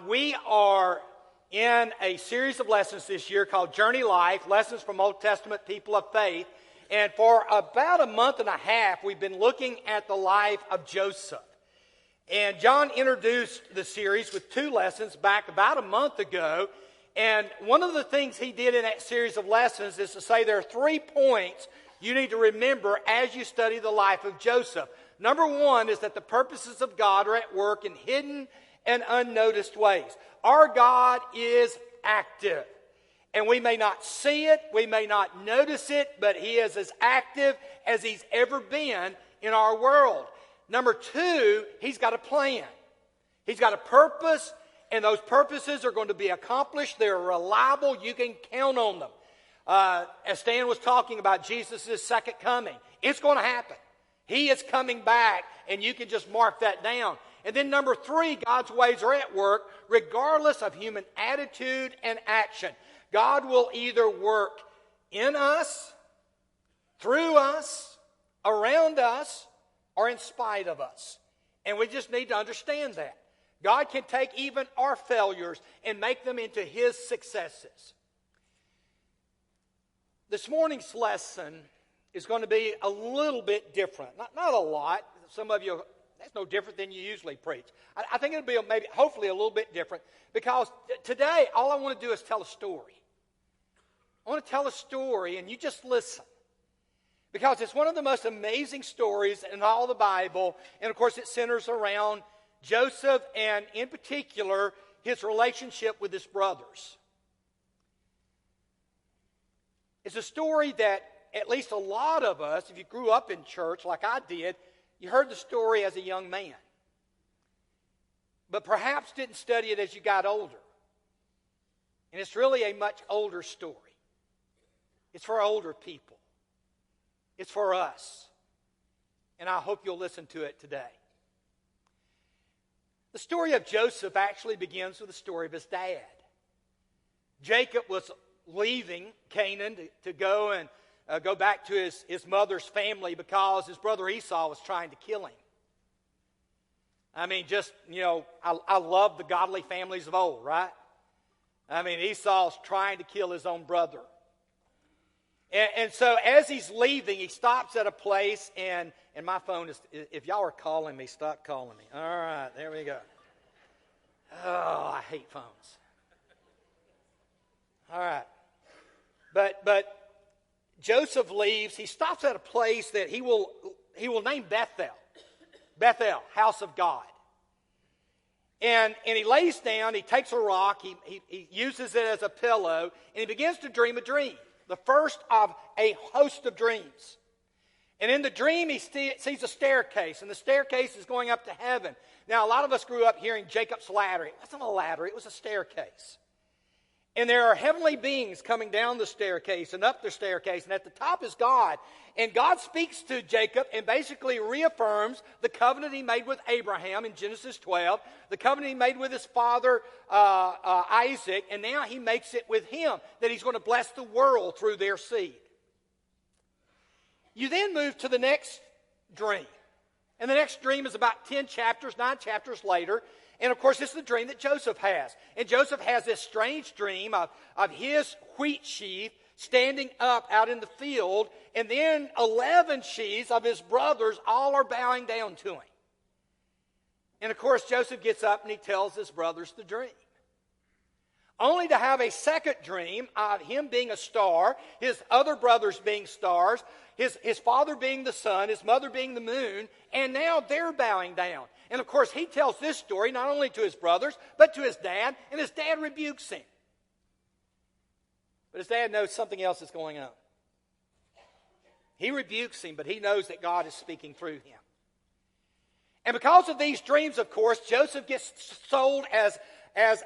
We are in a series of lessons this year called Journey Life, Lessons from Old Testament People of Faith. And for about a month and a half, we've been looking at the life of Joseph. And John introduced the series with two lessons back about a month ago. And one of the things he did in that series of lessons is to say there are 3 points you need to remember as you study the life of Joseph. Number one is that the purposes of God are at work in hidden and unnoticed ways. Our God is active. And we may not see it, we may not notice it, but He is as active as He's ever been in our world. Number two, He's got a plan. He's got a purpose, and those purposes are going to be accomplished. They're reliable. You can count on them. As Stan was talking about Jesus' second coming, it's going to happen. He is coming back, and you can just mark that down. And then number three, God's ways are at work regardless of human attitude and action. God will either work in us, through us, around us, or in spite of us. And we just need to understand that. God can take even our failures and make them into His successes. This morning's lesson is going to be a little bit different. Not a lot. Some of you, that's no different than you usually preach. I think it'll be maybe, hopefully a little bit different, because today all I want to do is tell a story. I want to tell a story, and you just listen. Because it's one of the most amazing stories in all the Bible, and of course it centers around Joseph and in particular his relationship with his brothers. It's a story that at least a lot of us, if you grew up in church like I did, you heard the story as a young man. But perhaps didn't study it as you got older. And it's really a much older story. It's for older people. It's for us. And I hope you'll listen to it today. The story of Joseph actually begins with the story of his dad. Jacob was leaving Canaan to go and go back to his mother's family because his brother Esau was trying to kill him. I mean, just, I love the godly families of old, right? I mean, Esau's trying to kill his own brother. And so as he's leaving, he stops at a place, and my phone is, if y'all are calling me, stop calling me. All right, there we go. Oh, I hate phones. All right. But Joseph leaves. He stops at a place that he will name Bethel. Bethel, house of God. And he lays down, he takes a rock, he uses it as a pillow, and he begins to dream a dream. The first of a host of dreams. And in the dream, he sees a staircase, and the staircase is going up to heaven. Now, a lot of us grew up hearing Jacob's ladder. It wasn't a ladder, it was a staircase. And there are heavenly beings coming down the staircase and up the staircase, and at the top is God. And God speaks to Jacob and basically reaffirms the covenant He made with Abraham in Genesis 12, the covenant He made with his father Isaac, and now He makes it with him, that He's going to bless the world through their seed. You then move to the next dream. And the next dream is about 9 chapters later. And of course, this is the dream that Joseph has. And Joseph has this strange dream of his wheat sheaf standing up out in the field. And then 11 sheaves of his brothers all are bowing down to him. And of course, Joseph gets up and he tells his brothers the dream. Only to have a second dream of him being a star, his other brothers being stars, his father being the sun, his mother being the moon, and now they're bowing down. And of course, he tells this story not only to his brothers, but to his dad, and his dad rebukes him. But his dad knows something else is going on. He rebukes him, but he knows that God is speaking through him. And because of these dreams, of course, Joseph gets sold as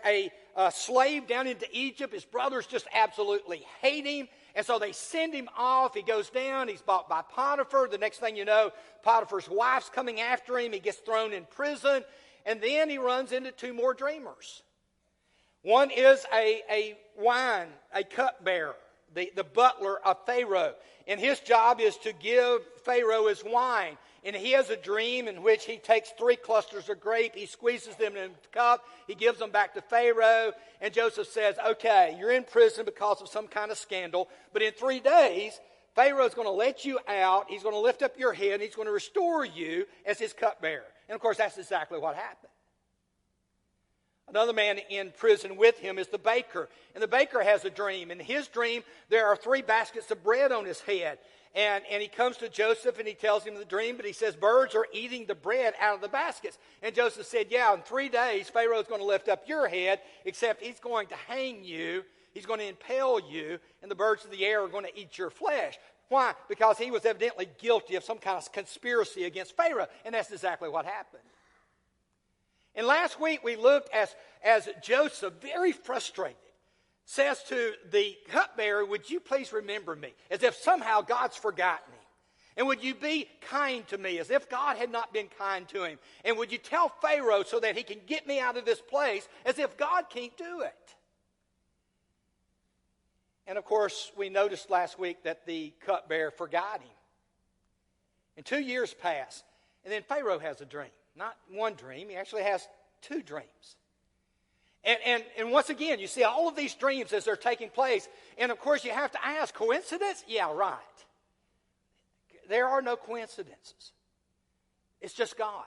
a slave down into Egypt. His brothers just absolutely hate him. And so they send him off. He goes down. He's bought by Potiphar. The next thing you know, Potiphar's wife's coming after him. He gets thrown in prison. And then he runs into 2 more dreamers. One is a cupbearer, the butler of Pharaoh. And his job is to give Pharaoh his wine. And he has a dream in which he takes 3 clusters of grape, he squeezes them in a cup, he gives them back to Pharaoh, and Joseph says, okay, you're in prison because of some kind of scandal, but in 3 days, Pharaoh's going to let you out, he's going to lift up your head, and he's going to restore you as his cupbearer. And of course, that's exactly what happened. Another man in prison with him is the baker. And the baker has a dream. In his dream, there are 3 baskets of bread on his head. And he comes to Joseph and he tells him the dream, but he says, birds are eating the bread out of the baskets. And Joseph said, yeah, in 3 days, Pharaoh's going to lift up your head, except he's going to hang you, he's going to impale you, and the birds of the air are going to eat your flesh. Why? Because he was evidently guilty of some kind of conspiracy against Pharaoh. And that's exactly what happened. And last week we looked as Joseph, very frustrated, says to the cupbearer, would you please remember me? As if somehow God's forgotten him. And would you be kind to me? As if God had not been kind to him. And would you tell Pharaoh so that he can get me out of this place? As if God can't do it. And of course, we noticed last week that the cupbearer forgot him. And 2 years pass. And then Pharaoh has a dream. Not one dream, he actually has 2 dreams. And once again, you see all of these dreams as they're taking place. And of course, you have to ask, coincidence? Yeah, right. There are no coincidences. It's just God.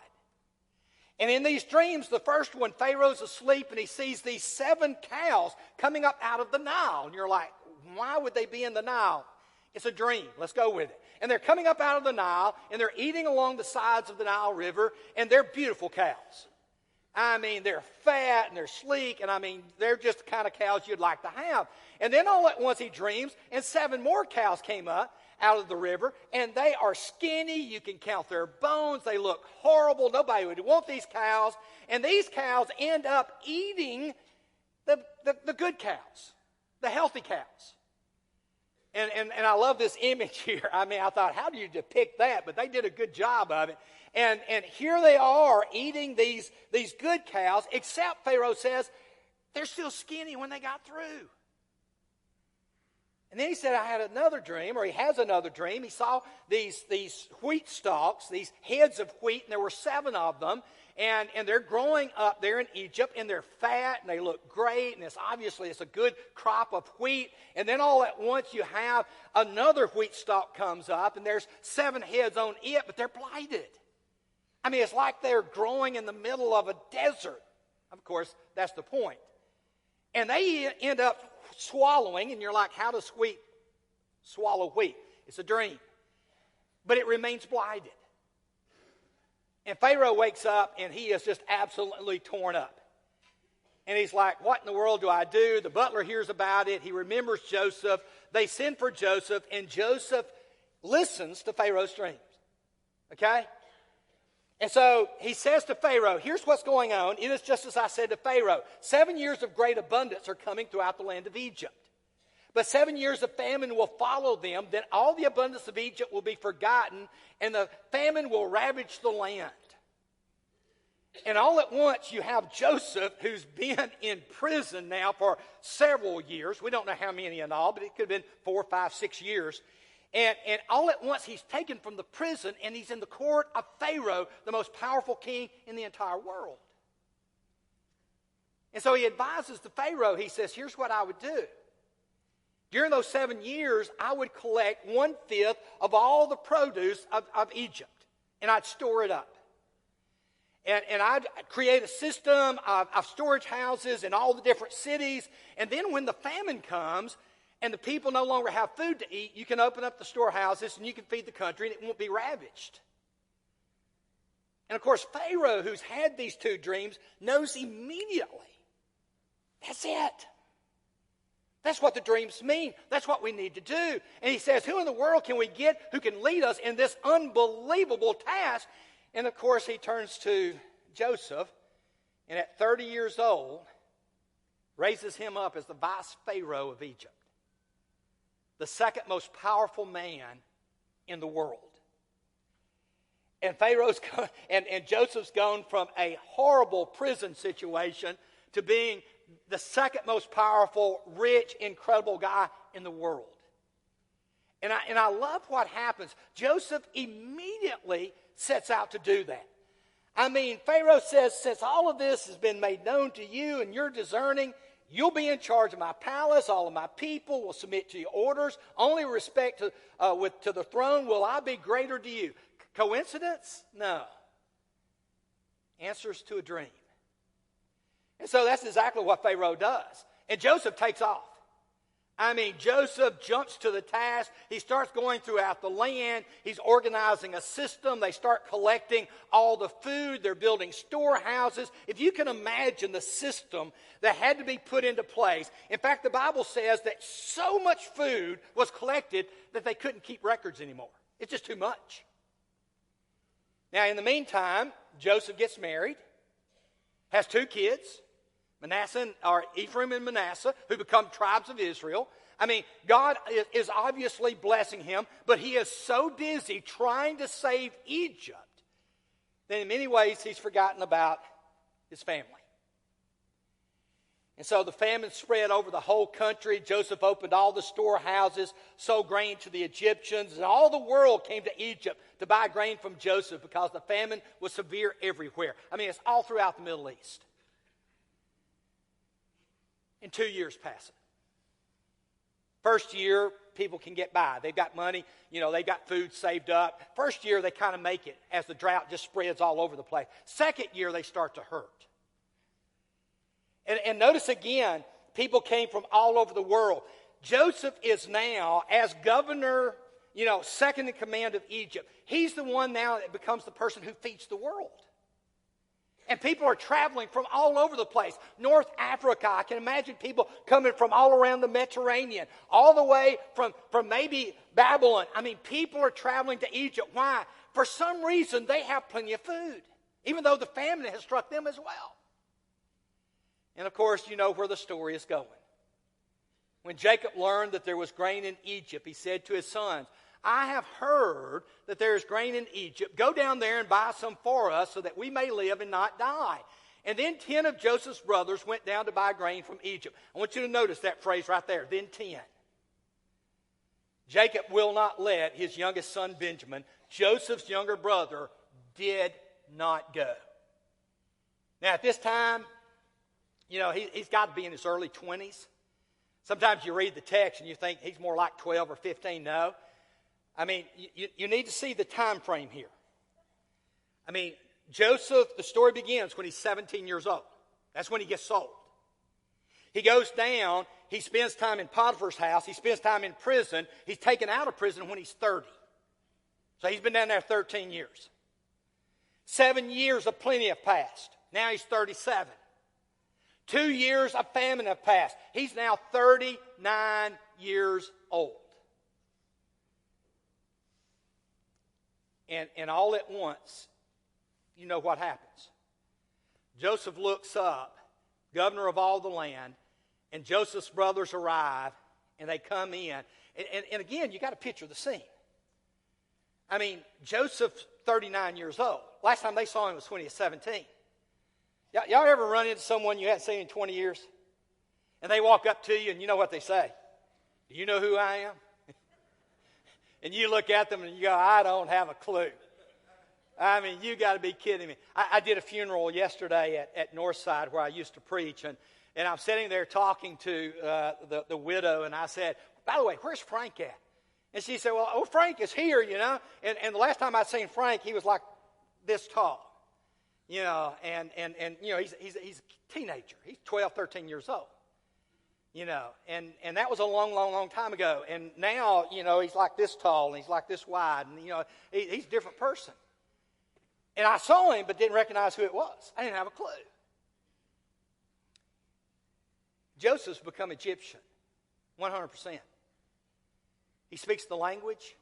And in these dreams, the first one, Pharaoh's asleep and he sees these 7 cows coming up out of the Nile. And you're like, why would they be in the Nile? It's a dream. Let's go with it. And they're coming up out of the Nile, and they're eating along the sides of the Nile River, and they're beautiful cows. I mean, they're fat, and they're sleek, and I mean, they're just the kind of cows you'd like to have. And then all at once he dreams, and 7 more cows came up out of the river, and they are skinny. You can count their bones. They look horrible. Nobody would want these cows. And these cows end up eating the good cows, the healthy cows. And I love this image here. I mean, I thought, how do you depict that? But they did a good job of it. And here they are eating these good cows, except Pharaoh says, they're still skinny when they got through. And then he said, I had another dream, or he has another dream. He saw these wheat stalks, these heads of wheat, and there were 7 of them. And they're growing up there in Egypt, and they're fat, and they look great, and it's a good crop of wheat. And then all at once you have another wheat stalk comes up, and there's 7 heads on it, but they're blighted. I mean, it's like they're growing in the middle of a desert. Of course, that's the point. And they end up swallowing, and you're like, how does wheat swallow wheat? It's a dream. But it remains blighted. And Pharaoh wakes up, and he is just absolutely torn up. And he's like, what in the world do I do? The butler hears about it. He remembers Joseph. They send for Joseph, and Joseph listens to Pharaoh's dreams. Okay? And so he says to Pharaoh, here's what's going on. It is just as I said to Pharaoh. 7 years of great abundance are coming throughout the land of Egypt. But 7 years of famine will follow them. Then all the abundance of Egypt will be forgotten, and the famine will ravage the land. And all at once you have Joseph, who's been in prison now for several years. We don't know how many in all, but it could have been 4, 5, 6 years. And all at once he's taken from the prison, and he's in the court of Pharaoh, the most powerful king in the entire world. And so he advises the Pharaoh. He says, here's what I would do. During those 7 years, I would collect 1/5 of all the produce of Egypt, and I'd store it up. And I'd create a system of storage houses in all the different cities. And then when the famine comes and the people no longer have food to eat, you can open up the storehouses and you can feed the country and it won't be ravaged. And of course, Pharaoh, who's had these 2 dreams, knows immediately. That's it. That's what the dreams mean. That's what we need to do. And he says, who in the world can we get who can lead us in this unbelievable task? And of course, he turns to Joseph, and at 30 years old, raises him up as the vice pharaoh of Egypt, the second most powerful man in the world. And Joseph's gone from a horrible prison situation to being the second most powerful, rich, incredible guy in the world. And I love what happens. Joseph immediately sets out to do that. I mean, Pharaoh says, since all of this has been made known to you and you're discerning, you'll be in charge of my palace. All of my people will submit to your orders. Only respect to the throne will I be greater to you. Coincidence? No. Answers to a dream. And so that's exactly what Pharaoh does. And Joseph takes off. I mean, Joseph jumps to the task. He starts going throughout the land. He's organizing a system. They start collecting all the food. They're building storehouses. If you can imagine the system that had to be put into place. In fact, the Bible says that so much food was collected that they couldn't keep records anymore. It's just too much. Now, in the meantime, Joseph gets married, has 2 kids. Ephraim and Manasseh, who become tribes of Israel. I mean, God is obviously blessing him, but he is so busy trying to save Egypt that in many ways he's forgotten about his family. And so the famine spread over the whole country. Joseph opened all the storehouses, sold grain to the Egyptians, and all the world came to Egypt to buy grain from Joseph because the famine was severe everywhere. I mean, it's all throughout the Middle East. And 2 years pass it. First year, people can get by. They've got money. They've got food saved up. First year, they kind of make it as the drought just spreads all over the place. Second year, they start to hurt. And notice again, people came from all over the world. Joseph is now, as governor, second in command of Egypt. He's the one now that becomes the person who feeds the world. And people are traveling from all over the place. North Africa, I can imagine people coming from all around the Mediterranean, all the way from maybe Babylon. I mean, people are traveling to Egypt. Why? For some reason, they have plenty of food, even though the famine has struck them as well. And of course, you know where the story is going. When Jacob learned that there was grain in Egypt, he said to his sons, I have heard that there is grain in Egypt. Go down there and buy some for us so that we may live and not die. And then 10 of Joseph's brothers went down to buy grain from Egypt. I want you to notice that phrase right there, then 10. Jacob will not let his youngest son Benjamin, Joseph's younger brother, did not go. Now at this time, he's got to be in his early 20s. Sometimes you read the text and you think he's more like 12 or 15. No. I mean, you need to see the time frame here. I mean, Joseph, the story begins when he's 17 years old. That's when he gets sold. He goes down, he spends time in Potiphar's house, he spends time in prison. He's taken out of prison when he's 30. So he's been down there 13 years. 7 years of plenty have passed. Now he's 37. 2 years of famine have passed. He's now 39 years old. And all at once, you know what happens. Joseph looks up, governor of all the land, and Joseph's brothers arrive, and they come in. And again, you got to picture the scene. I mean, Joseph's 39 years old. Last time they saw him was when he was 17. Y'all ever run into someone you hadn't seen in 20 years? And they walk up to you, and you know what they say? Do you know who I am? And you look at them and you go, I don't have a clue. I mean, you got to be kidding me. I did a funeral yesterday at Northside where I used to preach, and I'm sitting there talking to the widow, and I said, by the way, where's Frank at? And she said, well, Frank is here, And the last time I seen Frank, he was like this tall, and he's a teenager. He's 12, 13 years old. And that was a long, long, long time ago. And now, he's like this tall and he's like this wide. And, he's a different person. And I saw him but didn't recognize who it was. I didn't have a clue. Joseph's become Egyptian, 100%. He speaks the language.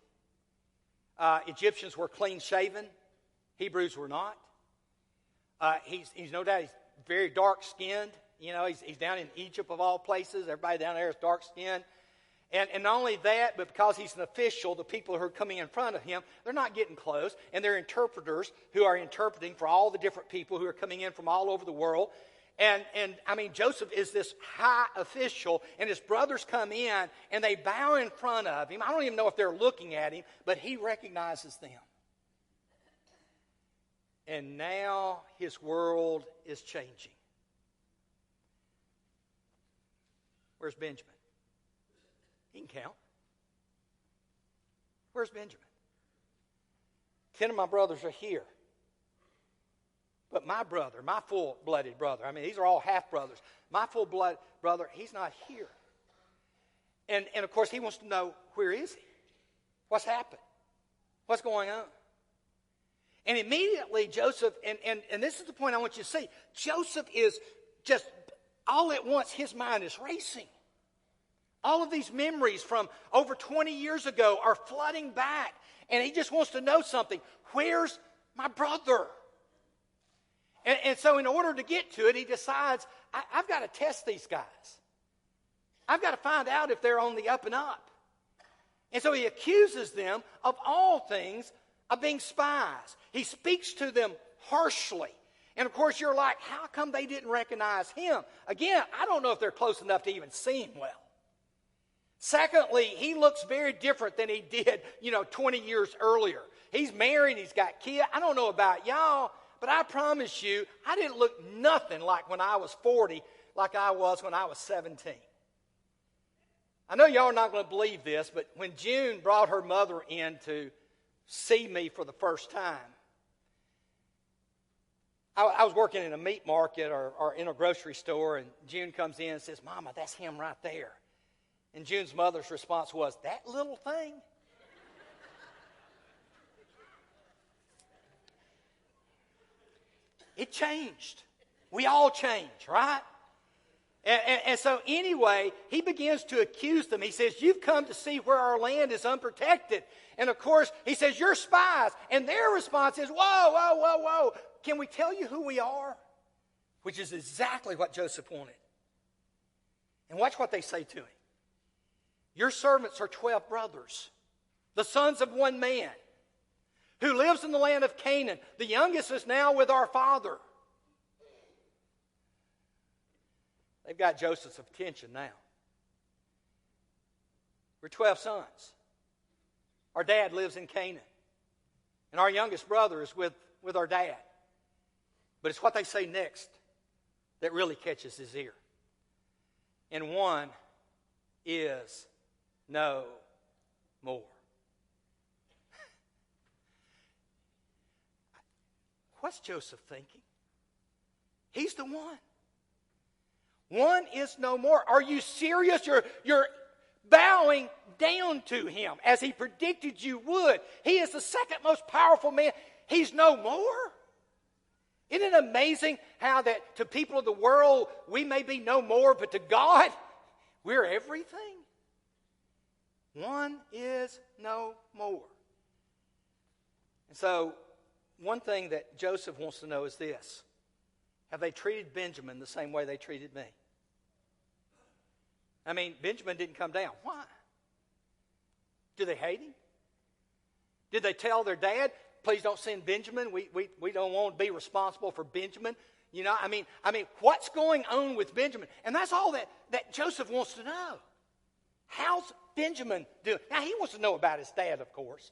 Egyptians were clean-shaven. Hebrews were not. He's no doubt, he's very dark-skinned. He's down in Egypt of all places. Everybody down there is dark-skinned. And not only that, but because he's an official, the people who are coming in front of him, they're not getting close. And they're interpreters who are interpreting for all the different people who are coming in from all over the world. And I mean, Joseph is this high official, and his brothers come in, and they bow in front of him. I don't even know if they're looking at him, but he recognizes them. And now his world is changing. Where's Benjamin? He can count. Where's Benjamin? 10 of my brothers are here. But my brother, my full-blooded brother, I mean, these are all half-brothers. My full-blood brother, he's not here. And of course, he wants to know, where is he? What's happened? What's going on? And immediately Joseph, and this is the point I want you to see, Joseph is just, all at once, his mind is racing. All of these memories from over 20 years ago are flooding back. And he just wants to know something. Where's my brother? And so in order to get to it, he decides, I've got to test these guys. I've got to find out if they're on the up and up. And so he accuses them of all things of being spies. He speaks to them harshly. And of course you're like, how come they didn't recognize him? Again, I don't know if they're close enough to even see him well. Secondly, he looks very different than he did, 20 years earlier. He's married, he's got kids. I don't know about y'all, but I promise you, I didn't look nothing like when I was 40, like I was when I was 17. I know y'all are not going to believe this, but when June brought her mother in to see me for the first time, I was working in a meat market or in a grocery store, and June comes in and says, Mama, that's him right there. And June's mother's response was, that little thing? It changed. We all change, right? And so anyway, he begins to accuse them. He says, you've come to see where our land is unprotected. And of course, he says, you're spies. And their response is, whoa. Can we tell you who we are? Which is exactly what Joseph wanted. And watch what they say to him. Your servants are 12 brothers, the sons of one man, who lives in the land of Canaan. The youngest is now with our father. They've got Joseph's attention now. We're 12 sons. Our dad lives in Canaan. And our youngest brother is with our dad. But it's what they say next that really catches his ear. And one is no more. What's Joseph thinking? He's the one. One is no more. Are you serious? You're bowing down to him as he predicted you would. He is the second most powerful man. He's no more. Isn't it amazing how that to people of the world, we may be no more, but to God, we're everything? One is no more. And so, one thing that Joseph wants to know is this. Have they treated Benjamin the same way they treated me? I mean, Benjamin didn't come down. Why? Do they hate him? Did they tell their dad, please don't send Benjamin. We don't want to be responsible for Benjamin. I mean, what's going on with Benjamin? And that's all that Joseph wants to know. How's Benjamin doing? Now, he wants to know about his dad, of course.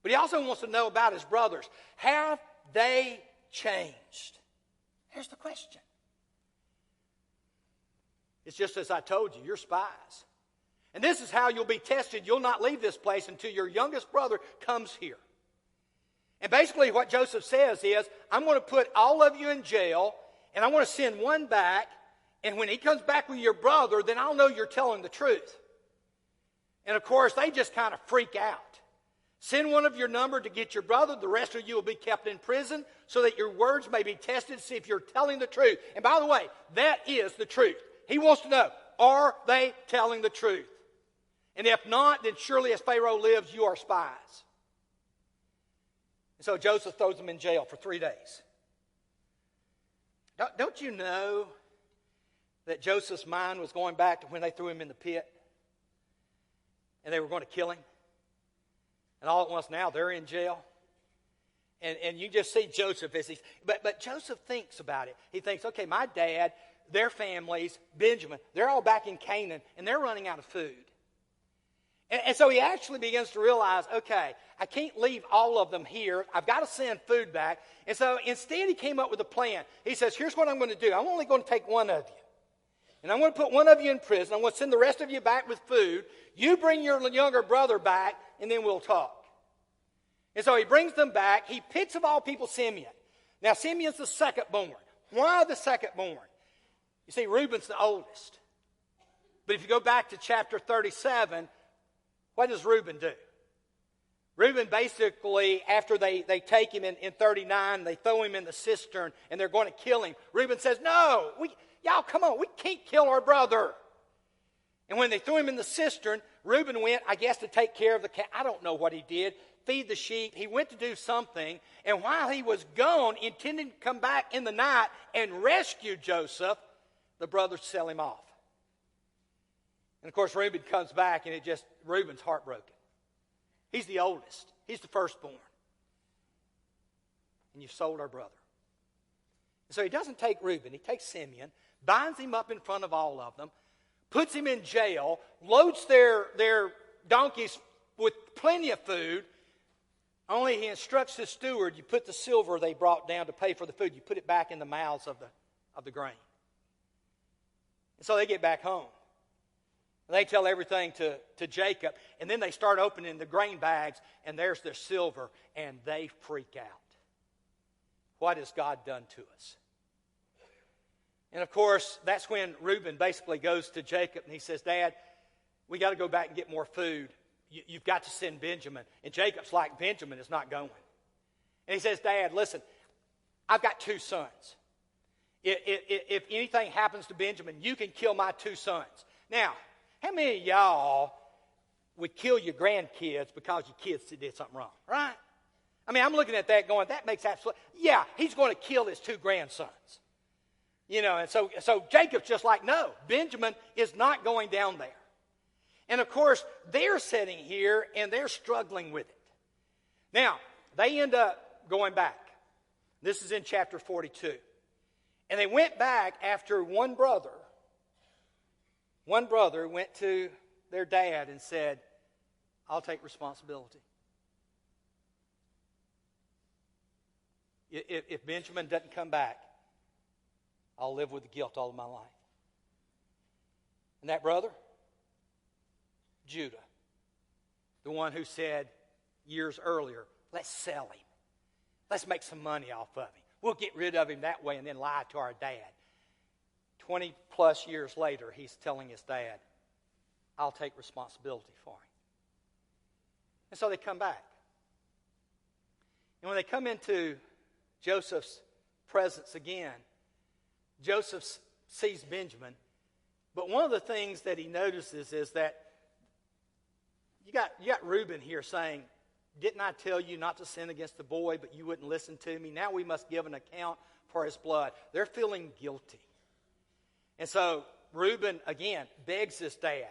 But he also wants to know about his brothers. Have they changed? Here's the question. It's just as I told you, you're spies. And this is how you'll be tested. You'll not leave this place until your youngest brother comes here. And basically what Joseph says is, I'm going to put all of you in jail, and I'm going to send one back, and when he comes back with your brother, then I'll know you're telling the truth. And of course, they just kind of freak out. Send one of your number to get your brother. The rest of you will be kept in prison so that your words may be tested to see if you're telling the truth. And by the way, that is the truth. He wants to know, are they telling the truth? And if not, then surely as Pharaoh lives, you are spies. And so Joseph throws them in jail for 3 days. Don't you know that Joseph's mind was going back to when they threw him in the pit and they were going to kill him? And all at once now they're in jail. And you just see Joseph as he's... But Joseph thinks about it. He thinks, okay, my dad, their families, Benjamin, they're all back in Canaan and they're running out of food. And so he actually begins to realize, okay, I can't leave all of them here. I've got to send food back. And so instead he came up with a plan. He says, here's what I'm going to do. I'm only going to take one of you. And I'm going to put one of you in prison. I'm going to send the rest of you back with food. You bring your younger brother back, and then we'll talk. And so he brings them back. He picks of all people Simeon. Now, Simeon's the second born. Why the second born? You see, Reuben's the oldest. But if you go back to chapter 37, what does Reuben do? Reuben basically, after they take him in 39, they throw him in the cistern, and they're going to kill him. Reuben says, no, y'all come on, we can't kill our brother. And when they threw him in the cistern, Reuben went, I guess, to take care of the cat. I don't know what he did. Feed the sheep. He went to do something. And while he was gone, intending to come back in the night and rescue Joseph, the brothers sell him off. And of course, Reuben comes back, and Reuben's heartbroken. He's the oldest. He's the firstborn. And you've sold our brother. And so he doesn't take Reuben. He takes Simeon, binds him up in front of all of them, puts him in jail, loads their donkeys with plenty of food. Only he instructs his steward, you put the silver they brought down to pay for the food, you put it back in the mouths of the grain. And so they get back home. And they tell everything to Jacob, and then they start opening the grain bags, and there's their silver, and they freak out. What has God done to us? And of course, that's when Reuben basically goes to Jacob, and he says, Dad, we got to go back and get more food. You've got to send Benjamin. And Jacob's like, Benjamin is not going. And he says, Dad, listen, I've got 2 sons. If anything happens to Benjamin, you can kill my 2 sons. Now, how many of y'all would kill your grandkids because your kids did something wrong, right? I mean, I'm looking at that going, that makes absolute, yeah, he's going to kill his 2 grandsons. You know, and so Jacob's just like, no, Benjamin is not going down there. And of course, they're sitting here and they're struggling with it. Now, they end up going back. This is in chapter 42. And they went back after one brother went to their dad and said, I'll take responsibility. If Benjamin doesn't come back, I'll live with the guilt all of my life. And that brother, Judah, the one who said years earlier, let's sell him. Let's make some money off of him. We'll get rid of him that way and then lie to our dad. 20 plus years later, he's telling his dad, I'll take responsibility for him. And so they come back. And when they come into Joseph's presence again, Joseph sees Benjamin. But one of the things that he notices is that you got Reuben here saying, didn't I tell you not to sin against the boy, but you wouldn't listen to me? Now we must give an account for his blood. They're feeling guilty. And so Reuben, again, begs his dad,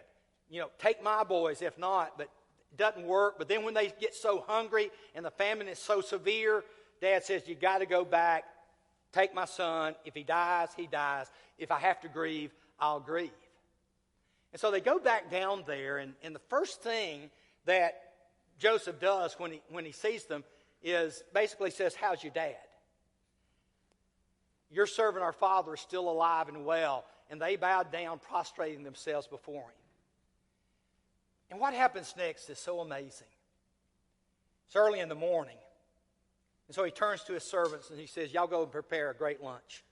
take my boys if not, but it doesn't work. But then when they get so hungry and the famine is so severe, Dad says, you got to go back, take my son. If he dies, he dies. If I have to grieve, I'll grieve. And so they go back down there, and the first thing that Joseph does when he sees them is basically says, how's your dad? Your servant, our father, is still alive and well. And they bowed down, prostrating themselves before him. And what happens next is so amazing. It's early in the morning. And so he turns to his servants and he says, y'all go and prepare a great lunch.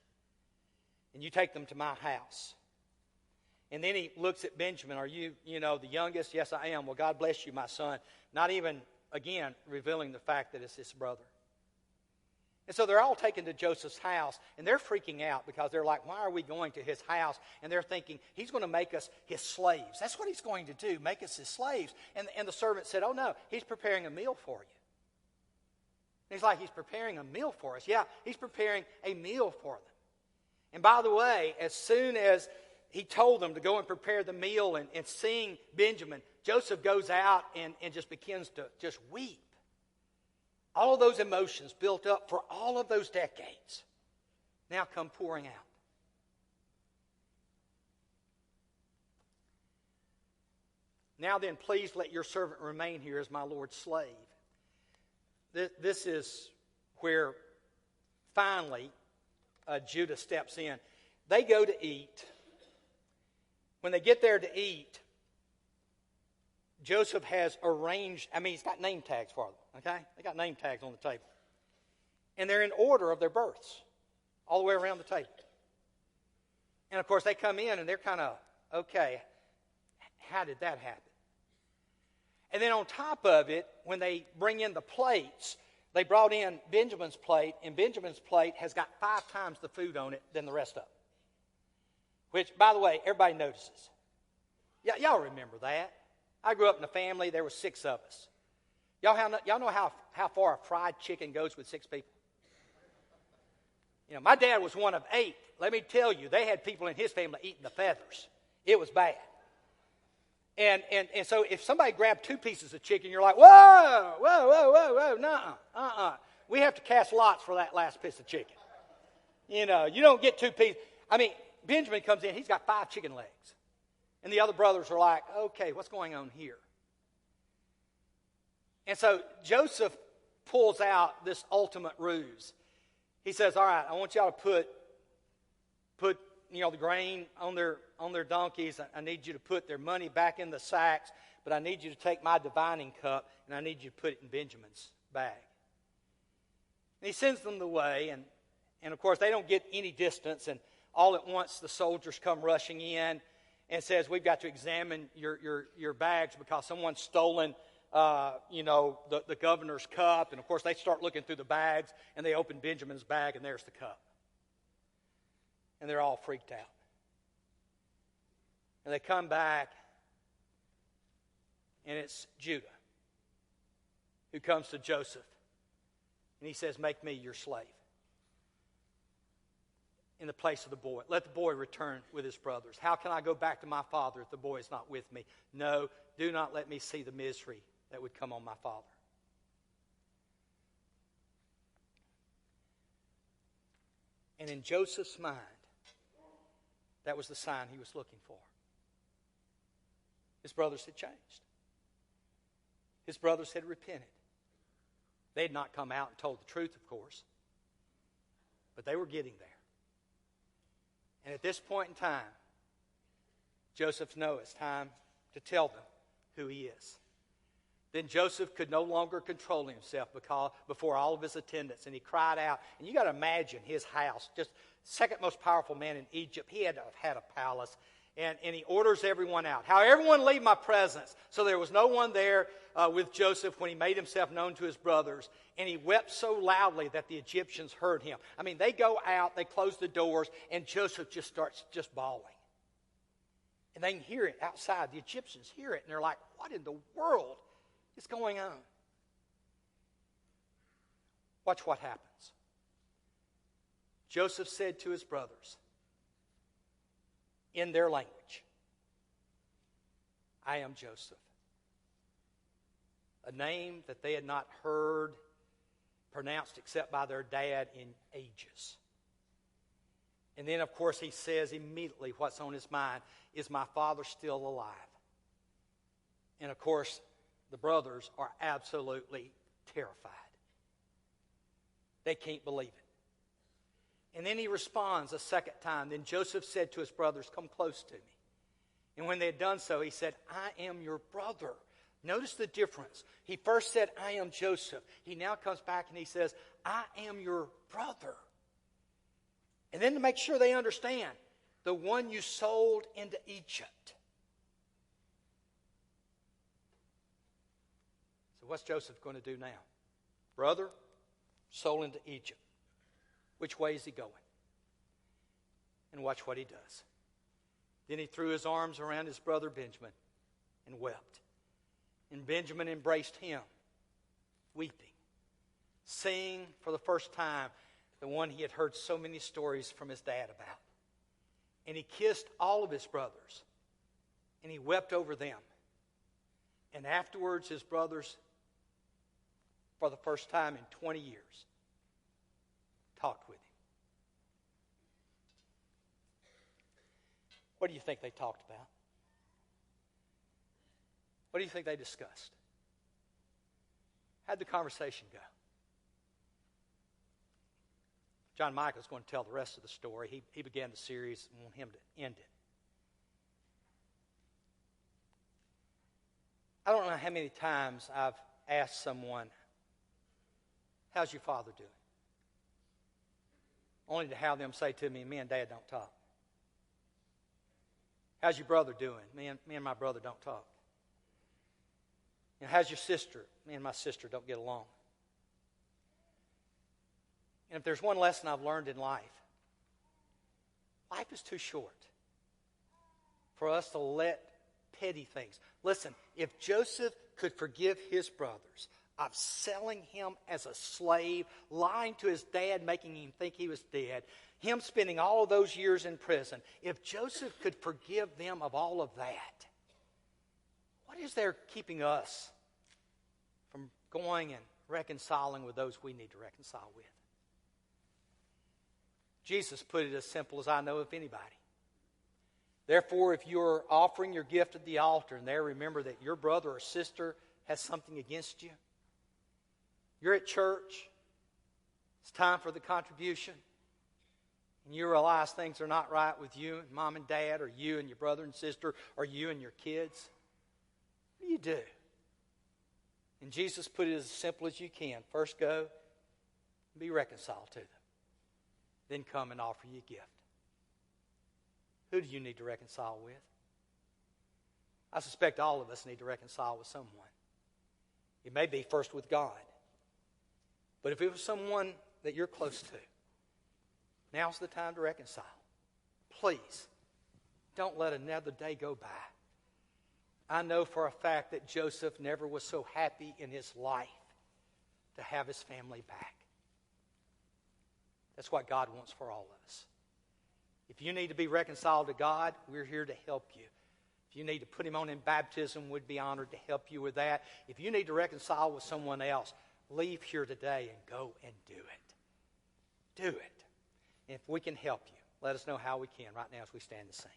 And you take them to my house. And then he looks at Benjamin. Are you, the youngest? Yes, I am. Well, God bless you, my son. Not even, again, revealing the fact that it's his brother. And so they're all taken to Joseph's house, and they're freaking out because they're like, why are we going to his house? And they're thinking, he's going to make us his slaves. That's what he's going to do, make us his slaves. And the servant said, oh, no, he's preparing a meal for you. And he's like, he's preparing a meal for us. Yeah, he's preparing a meal for them. And by the way, as soon as he told them to go and prepare the meal and seeing Benjamin, Joseph goes out and just begins to just weep. All of those emotions built up for all of those decades now come pouring out. Now then, please let your servant remain here as my Lord's slave. This is where finally Judah steps in. They go to eat. When they get there to eat, Joseph has arranged, he's got name tags for them, okay? They got name tags on the table. And they're in order of their births, all the way around the table. And of course, they come in and they're kind of, okay, how did that happen? And then on top of it, when they bring in the plates, they brought in Benjamin's plate, and Benjamin's plate has got 5 times the food on it than the rest of them. Which, by the way, everybody notices. Y'all remember that. I grew up in a family, there were 6 of us. Y'all know how far a fried chicken goes with 6 people? You know, my dad was one of 8. Let me tell you, they had people in his family eating the feathers. It was bad. And so if somebody grabbed 2 pieces of chicken, you're like, whoa, nuh-uh. We have to cast lots for that last piece of chicken. You know, you don't get 2 pieces. Benjamin comes in, he's got 5 chicken legs. And the other brothers are like, okay, what's going on here? And so Joseph pulls out this ultimate ruse. He says, all right, I want y'all to put the grain on their donkeys. I need you to put their money back in the sacks, but I need you to take my divining cup, and I need you to put it in Benjamin's bag. And he sends them the way, and of course, they don't get any distance, and all at once the soldiers come rushing in and says, we've got to examine your bags because someone's stolen the governor's cup. And of course, they start looking through the bags, and they open Benjamin's bag, and there's the cup. And they're all freaked out. And they come back, and it's Judah who comes to Joseph. And he says, make me your slave in the place of the boy. Let the boy return with his brothers. How can I go back to my father if the boy is not with me? No, do not let me see the misery that would come on my father. And in Joseph's mind, that was the sign he was looking for. His brothers had changed. His brothers had repented. They had not come out and told the truth, of course, but they were getting there. And at this point in time, Joseph knows it's time to tell them who he is. Then Joseph could no longer control himself before all of his attendants, and he cried out. And you got to imagine his house, just second most powerful man in Egypt. He had to have had a palace, and he orders everyone out. How everyone leave my presence. So there was no one there with Joseph when he made himself known to his brothers, and he wept so loudly that the Egyptians heard him. They go out, they close the doors, and Joseph just starts bawling. And they can hear it outside. The Egyptians hear it, and they're like, what in the world is going on? Watch what happens. Joseph said to his brothers, in their language, I am Joseph. A name that they had not heard pronounced except by their dad in ages. And then, of course, he says immediately what's on his mind. Is my father still alive? And, of course, the brothers are absolutely terrified. They can't believe it. And then he responds a second time. Then Joseph said to his brothers, come close to me. And when they had done so, he said, I am your brother. Notice the difference. He first said, I am Joseph. He now comes back and he says, I am your brother. And then to make sure they understand, the one you sold into Egypt. So what's Joseph going to do now? Brother, sold into Egypt. Which way is he going? And watch what he does. Then he threw his arms around his brother Benjamin and wept. And Benjamin embraced him, weeping, seeing for the first time the one he had heard so many stories from his dad about. And he kissed all of his brothers, and he wept over them. And afterwards, his brothers, for the first time in 20 years, talked with him. What do you think they talked about? What do you think they discussed? How'd the conversation go? John Michael's going to tell the rest of the story. He began the series and want him to end it. I don't know how many times I've asked someone, how's your father doing? Only to have them say to me, me and Dad don't talk. How's your brother doing? Me and my brother don't talk. And how's your sister? Me and my sister don't get along. And if there's one lesson I've learned in life, life is too short for us to let petty things. Listen, if Joseph could forgive his brothers of selling him as a slave, lying to his dad, making him think he was dead, him spending all of those years in prison, if Joseph could forgive them of all of that, what is there keeping us from going and reconciling with those we need to reconcile with? Jesus put it as simple as I know of anybody. Therefore, if you're offering your gift at the altar and there remember that your brother or sister has something against you, you're at church, it's time for the contribution, and you realize things are not right with you and mom and dad, or you and your brother and sister, or you and your kids, what do you do? And Jesus put it as simple as you can. First go and be reconciled to them. Then come and offer you a gift. Who do you need to reconcile with? I suspect all of us need to reconcile with someone. It may be first with God. But if it was someone that you're close to, now's the time to reconcile. Please, don't let another day go by. I know for a fact that Joseph never was so happy in his life to have his family back. That's what God wants for all of us. If you need to be reconciled to God, we're here to help you. If you need to put him on in baptism, we'd be honored to help you with that. If you need to reconcile with someone else, leave here today and go and do it. Do it. And if we can help you, let us know how we can right now as we stand to sing.